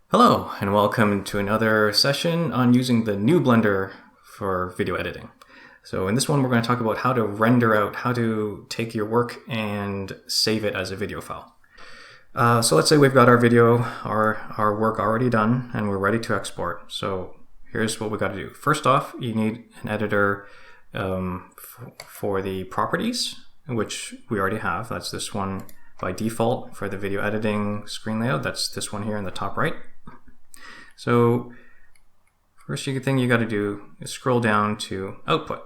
Hello, and welcome to another session on using the new Blender for video editing. So in this one, we're going to talk about how to render out, how to take your work and save it as a video file. So let's say we've got our video, our work already done, and we're ready to export. So here's what we got to do. First off, you need an editor for the properties, which we already have. That's this one by default for the video editing screen layout. That's this one here in the top right. So first thing you got to do is scroll down to output.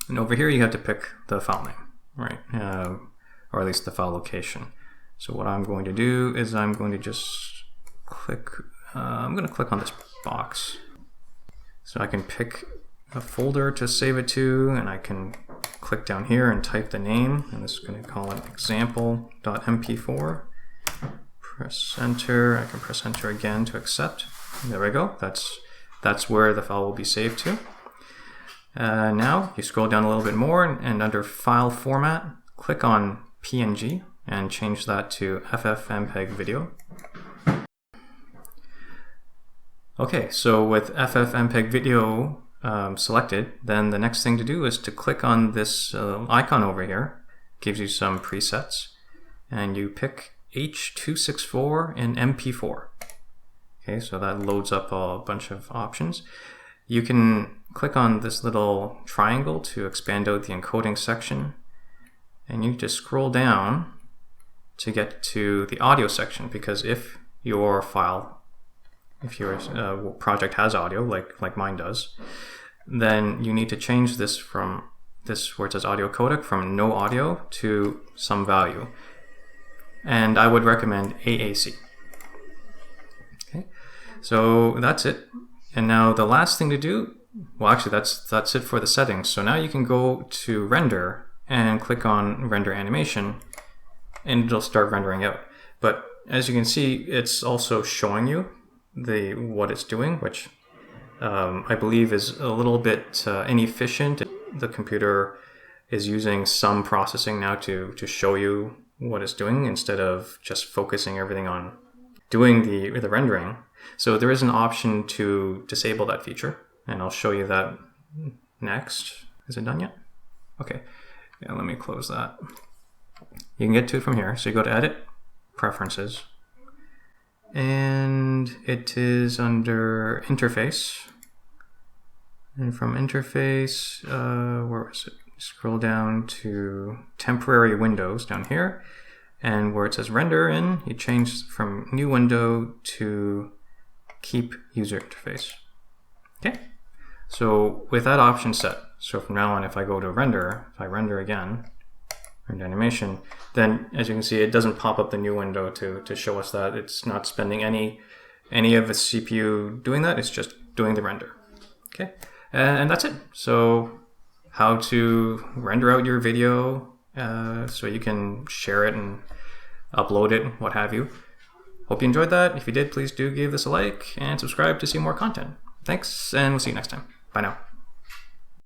And over here you have to pick the file name, right? Or at least the file location. So what I'm going to do is I'm going to just click, I'm going to click on this box. So I can pick a folder to save it to, and I can click down here and type the name, and this is going to call it example.mp4. Press enter. I can press enter again to accept. There we go. That's where the file will be saved to. Now you scroll down a little bit more, and under file format, click on PNG and change that to FFmpeg video. Okay, so with FFmpeg video selected, then the next thing to do is to click on this icon over here. It gives you some presets, and you pick H.264 in MP4. Okay, so that loads up a bunch of options. You can click on this little triangle to expand out the encoding section, and you just scroll down to get to the audio section, because if your file, if your project has audio, like mine does, then you need to change this from this where it says audio codec from no audio to some value. And I would recommend AAC. Okay, so that's it. And now the last thing to do, well, actually that's it for the settings. So now you can go to render and click on render animation, and it'll start rendering out. But as you can see, it's also showing you what it's doing, which I believe is a little bit inefficient. The computer is using some processing now to show you what it's doing instead of just focusing everything on doing the rendering. So there is an option to disable that feature, and I'll show you that next. Is it done yet? Okay, yeah, let me close that. You can get to it from here. So you go to Edit, Preferences, and it is under Interface. And from Interface, where is it? Scroll down to Temporary Windows down here, and where it says Render In, you change from New Window to Keep User Interface. Okay, so with that option set, so from now on, if I go to Render, if I render again, render animation, then as you can see, it doesn't pop up the new window to show us that. It's not spending any of the CPU doing that. It's just doing the render. Okay, and that's it. So how to render out your video so you can share it and upload it, what have you. Hope you enjoyed that. If you did, please do give this a like and subscribe to see more content. Thanks, and we'll see you next time. Bye now.